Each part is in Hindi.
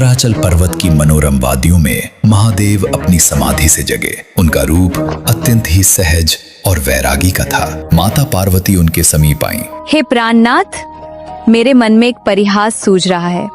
मंदराचल पर्वत की मनोरम वादियों में महादेव अपनी समाधि से जगे। उनका रूप अत्यंत ही सहज और वैरागी का था। माता पार्वती उनके समीप आईं। हे प्राणनाथ, मेरे मन में एक परिहास सूझ रहा है।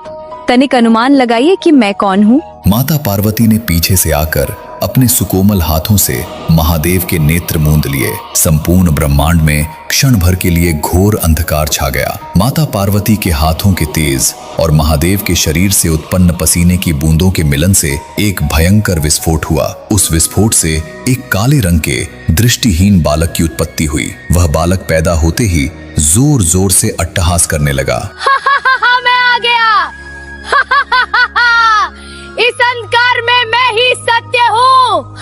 तनिक अनुमान लगाइए कि मैं कौन हूँ। माता पार्वती ने पीछे से आकर अपने सुकोमल हाथों से महादेव के नेत्र मूंद लिए। संपूर्ण ब्रह्मांड में क्षण भर के लिए घोर अंधकार छा गया। माता पार्वती के हाथों के तेज और महादेव के शरीर से उत्पन्न पसीने की बूंदों के मिलन से एक भयंकर विस्फोट हुआ। उस विस्फोट से एक काले रंग के दृष्टिहीन बालक की उत्पत्ति हुई। वह बालक पैदा होते ही जोर जोर से अट्टहास करने लगा। मैं आ गया। इस अंधकार में मैं ही सत्य हूँ।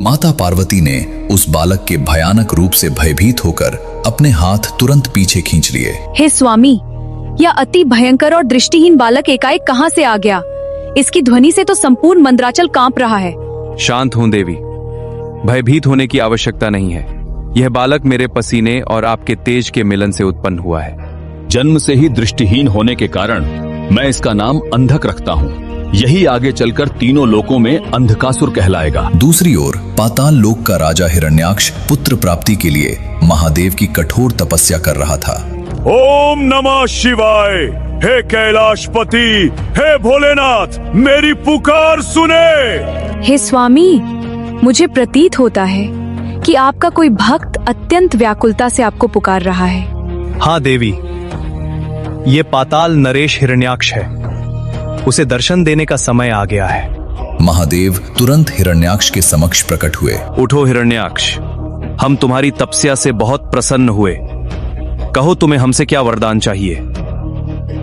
माता पार्वती ने उस बालक के भयानक रूप से भयभीत होकर अपने हाथ तुरंत पीछे खींच लिए। हे स्वामी, यह अति भयंकर और दृष्टिहीन बालक एकाएक कहाँ से आ गया? इसकी ध्वनि से तो संपूर्ण मंदराचल कांप रहा है। शांत हों देवी, भयभीत होने की आवश्यकता नहीं है। यह बालक मेरे पसीने और आपके तेज के मिलन से उत्पन्न हुआ है। जन्म से ही दृष्टिहीन होने के कारण मैं इसका नाम अंधक रखता हूँ। यही आगे चलकर तीनों लोकों में अंधकासुर कहलाएगा। दूसरी ओर पाताल लोक का राजा हिरण्याक्ष पुत्र प्राप्ति के लिए महादेव की कठोर तपस्या कर रहा था। ओम नमः शिवाय। हे कैलाशपति, हे भोलेनाथ, मेरी पुकार सुने। हे स्वामी, मुझे प्रतीत होता है कि आपका कोई भक्त अत्यंत व्याकुलता से आपको पुकार रहा है। हाँ देवी, ये पाताल नरेश हिरण्याक्ष है। उसे दर्शन देने का समय आ गया है। महादेव तुरंत हिरण्याक्ष के समक्ष प्रकट हुए। उठो हिरण्याक्ष, हम तुम्हारी तपस्या से बहुत प्रसन्न हुए। कहो तुम्हें हमसे क्या वरदान चाहिए?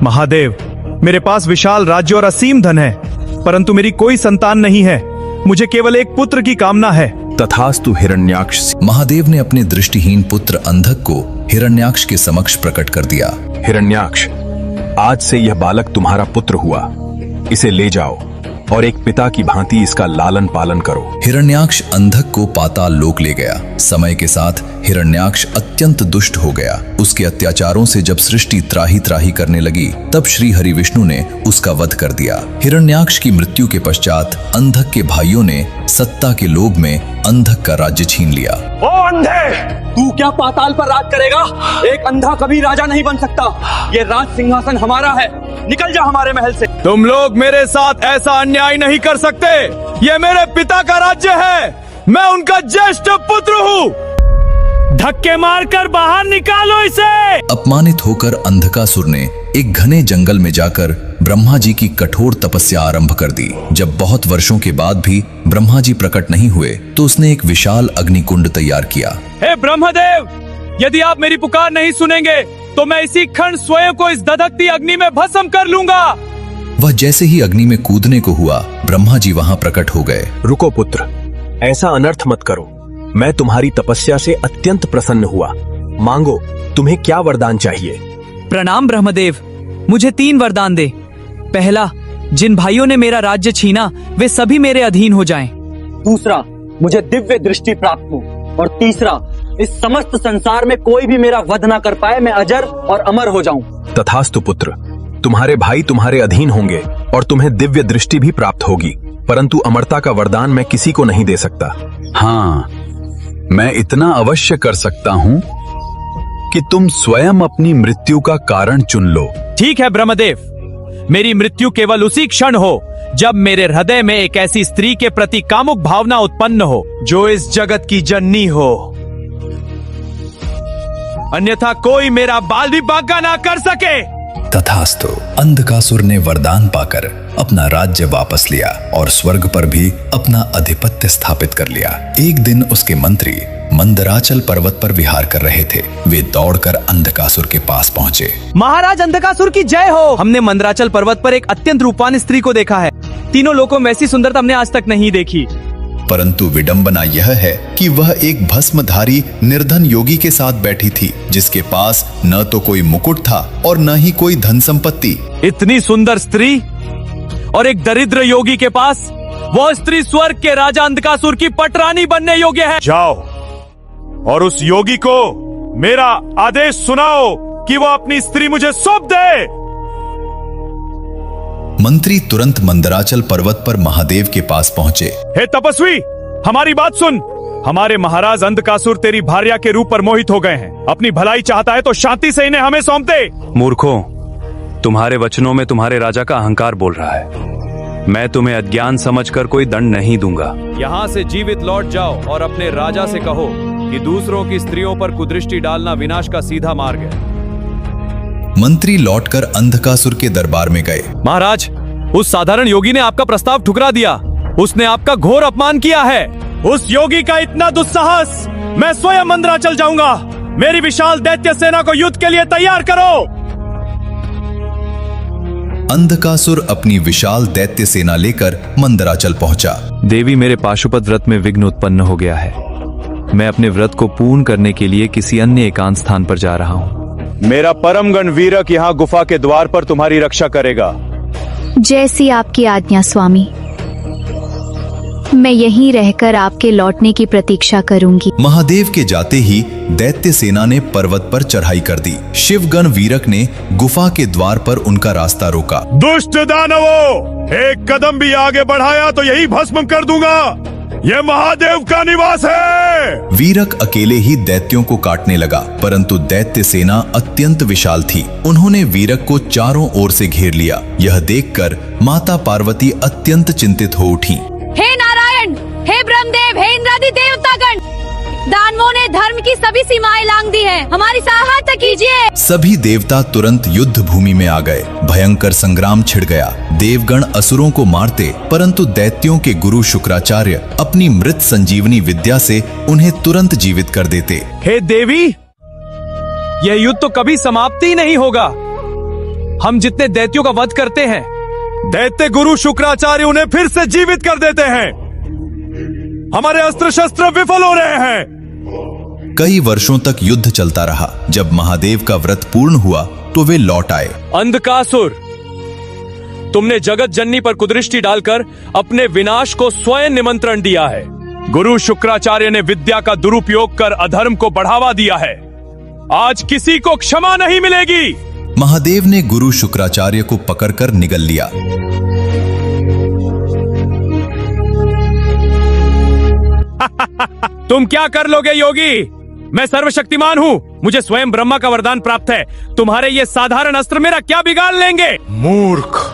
महादेव, मेरे पास विशाल राज्य और असीम धन है, परंतु मेरी कोई संतान नहीं है। मुझे केवल एक पुत्र की कामना है। तथास्तु हिरण्याक्ष। महादेव ने अपने दृष्टिहीन पुत्र अंधक को हिरण्याक्ष के समक्ष प्रकट कर दिया। हिरण्याक्ष, आज से यह बालक तुम्हारा पुत्र हुआ। इसे ले जाओ और एक पिता की भांति इसका लालन पालन करो। हिरण्याक्ष अंधक को पाताल लोक ले गया। समय के साथ हिरण्याक्ष अत्यंत दुष्ट हो गया। उसके अत्याचारों से जब सृष्टि त्राही त्राही करने लगी, तब श्री हरि विष्णु ने उसका वध कर दिया। हिरण्याक्ष की मृत्यु के पश्चात अंधक के भाइयों ने सत्ता के लोभ में अंधक का राज्य छीन लिया। ओ अंधे, तू क्या पाताल पर राज करेगा? एक अंधा कभी राजा नहीं बन सकता। ये राज सिंहासन हमारा है। निकल जा हमारे महल से। तुम लोग मेरे साथ ऐसा अन्याय नहीं कर सकते। ये मेरे पिता का राज्य है। मैं उनका ज्येष्ठ पुत्र हूँ। धक्के मारकर बाहर निकालो इसे। अपमानित होकर अंधकासुर ने एक घने जंगल में जाकर ब्रह्मा जी की कठोर तपस्या आरंभ कर दी। जब बहुत वर्षों के बाद भी ब्रह्मा जी प्रकट नहीं हुए, तो उसने एक विशाल अग्निकुंड तैयार किया। हे ब्रह्मदेव, यदि आप मेरी पुकार नहीं सुनेंगे तो मैं इसी क्षण स्वयं को इस दधकती अग्नि में भस्म कर लूंगा। वह जैसे ही अग्नि में कूदने को हुआ, ब्रह्मा जी वहां प्रकट हो गए। रुको पुत्र, ऐसा अनर्थ मत करो। मैं तुम्हारी तपस्या से अत्यंत प्रसन्न हुआ। मांगो, तुम्हें क्या वरदान चाहिए? प्रणाम ब्रह्मदेव, मुझे 3 वरदान दे। पहला, जिन भाइयों ने मेरा राज्य छीना वे सभी मेरे अधीन हो जाएं। दूसरा, मुझे दिव्य दृष्टि प्राप्त हो। और तीसरा, इस समस्त संसार में कोई भी मेरा वध ना कर पाए, मैं अजर और अमर हो जाऊं। तथास्तु पुत्र, तुम्हारे भाई तुम्हारे अधीन होंगे और तुम्हें दिव्य दृष्टि भी प्राप्त होगी, परंतु अमरता का वरदान मैं किसी को नहीं दे सकता। हाँ, मैं इतना अवश्य कर सकता हूँ कि तुम स्वयं अपनी मृत्यु का कारण चुन लो। ठीक है ब्रह्मदेव, मेरी मृत्यु केवल उसी क्षण हो जब मेरे हृदय में एक ऐसी स्त्री के प्रति कामुक भावना उत्पन्न हो जो इस जगत की जननी हो। अन्यथा कोई मेरा बाल भी बांका ना कर सके। तथास्तु। अंधकासुर ने वरदान पाकर अपना राज्य वापस लिया और स्वर्ग पर भी अपना आधिपत्य स्थापित कर लिया। एक दिन उसके मंत्री मंदराचल पर्वत पर विहार कर रहे थे। वे दौड़कर अंधकासुर के पास पहुंचे। महाराज अंधकासुर की जय हो। हमने मंदराचल पर्वत पर एक अत्यंत रूपवान स्त्री को देखा है। तीनों लोगों में वैसी सुंदरता हमने आज तक नहीं देखी। परंतु विडंबना यह है कि वह एक भस्मधारी निर्धन योगी के साथ बैठी थी, जिसके पास न तो कोई मुकुट था और न ही कोई धन संपत्ति। इतनी सुंदर स्त्री और एक दरिद्र योगी के पास, वह स्त्री स्वर्ग के राजा अंधकासुर की पटरानी बनने योग्य है। जाओ और उस योगी को मेरा आदेश सुनाओ कि वह अपनी स्त्री मुझे सौंप दे। मंत्री तुरंत मंदराचल पर्वत पर महादेव के पास पहुंचे। हे तपस्वी, हमारी बात सुन। हमारे महाराज अंधकासुर तेरी भार्या के रूप पर मोहित हो गए हैं। अपनी भलाई चाहता है तो शांति से इन्हें हमें सौंप दे। मूर्खों, तुम्हारे वचनों में तुम्हारे राजा का अहंकार बोल रहा है। मैं तुम्हें अज्ञान समझकर कोई दंड नहीं दूंगा। यहाँ से जीवित लौट जाओ और अपने राजा से कहो कि दूसरों की स्त्रियों पर कुदृष्टि डालना विनाश का सीधा मार्ग है। मंत्री लौटकर अंधकासुर के दरबार में गए। महाराज, उस साधारण योगी ने आपका प्रस्ताव ठुकरा दिया। उसने आपका घोर अपमान किया है। उस योगी का इतना दुस्साहस, मैं स्वयं मंदराचल जाऊंगा। मेरी विशाल दैत्य सेना को युद्ध के लिए तैयार करो। अंधकासुर अपनी विशाल दैत्य सेना लेकर मंदराचल पहुंचा। देवी, मेरे पाशुपत व्रत में विघ्न उत्पन्न हो गया है। मैं अपने व्रत को पूर्ण करने के लिए किसी अन्य एकांत स्थान पर जा रहा हूँ। मेरा परमगण वीरक यहाँ गुफा के द्वार पर तुम्हारी रक्षा करेगा। जैसी आपकी आज्ञा स्वामी। मैं यहीं रहकर आपके लौटने की प्रतीक्षा करूंगी। महादेव के जाते ही दैत्य सेना ने पर्वत पर चढ़ाई कर दी। शिवगण वीरक ने गुफा के द्वार पर उनका रास्ता रोका। दुष्ट दानवों, एक कदम भी आगे बढ़ाया तो यही भस्म कर दूंगा। यह महादेव का निवास है। वीरक अकेले ही दैत्यों को काटने लगा, परंतु दैत्य सेना अत्यंत विशाल थी। उन्होंने वीरक को चारों ओर से घेर लिया। यह देखकर माता पार्वती अत्यंत चिंतित हो उठी। हे नारायण, हे ब्रह्मदेव, हे इंद्रादि देवतागण, दानवों ने धर्म की सभी सीमाएं लांघ दी हैं। हमारी सहायता कीजिए। सभी देवता तुरंत युद्ध भूमि में आ गए। भयंकर संग्राम छिड़ गया। देवगण असुरों को मारते, परंतु दैत्यों के गुरु शुक्राचार्य अपनी मृत संजीवनी विद्या से उन्हें तुरंत जीवित कर देते। हे देवी, यह युद्ध तो कभी समाप्ति ही नहीं होगा। हम जितने दैत्यों का वध करते हैं, दैत्य गुरु शुक्राचार्य उन्हें फिर से जीवित कर देते हैं। हमारे अस्त्र शस्त्र विफल हो रहे हैं। कई वर्षों तक युद्ध चलता रहा। जब महादेव का व्रत पूर्ण हुआ तो वे लौट आए। अंधकासुर, तुमने जगत जननी पर कुदृष्टि डालकर अपने विनाश को स्वयं निमंत्रण दिया है। गुरु शुक्राचार्य ने विद्या का दुरुपयोग कर अधर्म को बढ़ावा दिया है। आज किसी को क्षमा नहीं मिलेगी। महादेव ने गुरु शुक्राचार्य को पकड़कर निगल लिया। तुम क्या कर लोगे योगी? मैं सर्वशक्तिमान हूँ। मुझे स्वयं ब्रह्मा का वरदान प्राप्त है। तुम्हारे ये साधारण अस्त्र मेरा क्या बिगाड़ लेंगे? मूर्ख,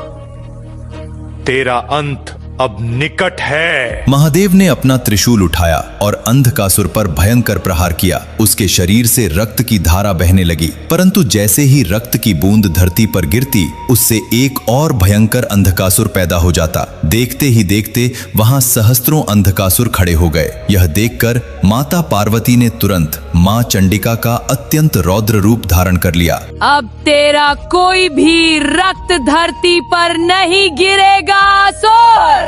तेरा अंत अब निकट है। महादेव ने अपना त्रिशूल उठाया और अंधकासुर पर भयंकर प्रहार किया। उसके शरीर से रक्त की धारा बहने लगी, परंतु जैसे ही रक्त की बूंद धरती पर गिरती, उससे एक और भयंकर अंधकासुर पैदा हो जाता। देखते ही देखते वहां सहस्त्रों अंधकासुर खड़े हो गए। यह देखकर माता पार्वती ने तुरंत मां चंडिका का अत्यंत रौद्र रूप धारण कर लिया। अब तेरा कोई भी रक्त धरती पर नहीं गिरेगा असुर।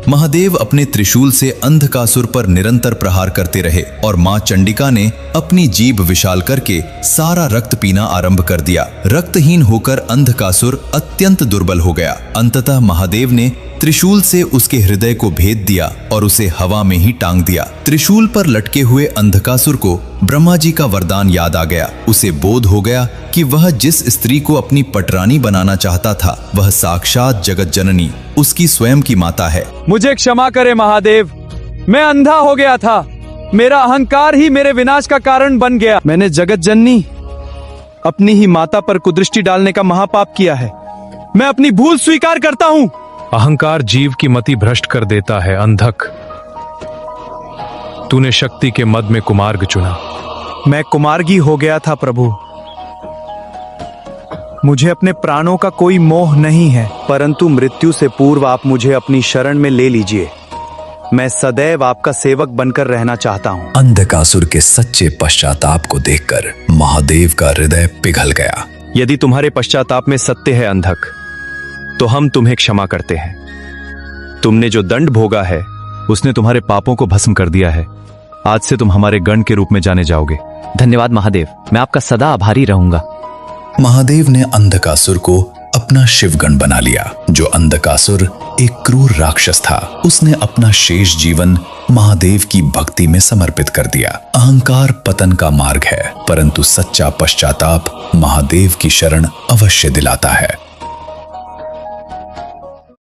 महादेव अपने त्रिशूल से अंधकासुर पर निरंतर प्रहार करते रहे और मां चंडिका ने अपनी जीभ विशाल करके सारा रक्त पीना आरंभ कर दिया। रक्तहीन होकर अंधकासुर अत्यंत दुर्बल हो गया। अंततः महादेव ने त्रिशूल से उसके हृदय को भेद दिया और उसे हवा में ही टांग दिया। त्रिशूल पर लटके हुए अंधकासुर को ब्रह्मा जी का वरदान याद आ गया। उसे बोध हो गया कि वह जिस स्त्री को अपनी पटरानी बनाना चाहता था, वह साक्षात जगत जननी उसकी स्वयं की माता है। मुझे क्षमा करे महादेव, मैं अंधा हो गया था। मेरा अहंकार ही मेरे विनाश का कारण बन गया। मैंने जगत जननी, अपनी ही माता पर कुदृष्टि डालने का महापाप किया है। मैं अपनी भूल स्वीकार करता हूँ। अहंकार जीव की मति भ्रष्ट कर देता है। अंधक, तूने शक्ति के मद में कुमार्ग चुना। मैं कुमार्गी हो गया था प्रभु। मुझे अपने प्राणों का कोई मोह नहीं है, परंतु मृत्यु से पूर्व आप मुझे अपनी शरण में ले लीजिए। मैं सदैव आपका सेवक बनकर रहना चाहता हूँ। अंधकासुर के सच्चे पश्चाताप को देखकर महादेव का हृदय पिघल गया। यदि तुम्हारे पश्चाताप में सत्य है अंधक, तो हम तुम्हें क्षमा करते हैं। तुमने जो दंड भोगा है, उसने तुम्हारे पापों को भस्म कर दिया है। आज से तुम हमारे गण के रूप में जाने जाओगे। धन्यवाद महादेव, मैं आपका सदा आभारी रहूंगा। महादेव ने अंधकासुर को अपना शिवगण बना लिया। जो अंधकासुर एक क्रूर राक्षस था, उसने अपना शेष जीवन महादेव की भक्ति में समर्पित कर दिया। अहंकार पतन का मार्ग है, परंतु सच्चा पश्चाताप महादेव की शरण अवश्य दिलाता है।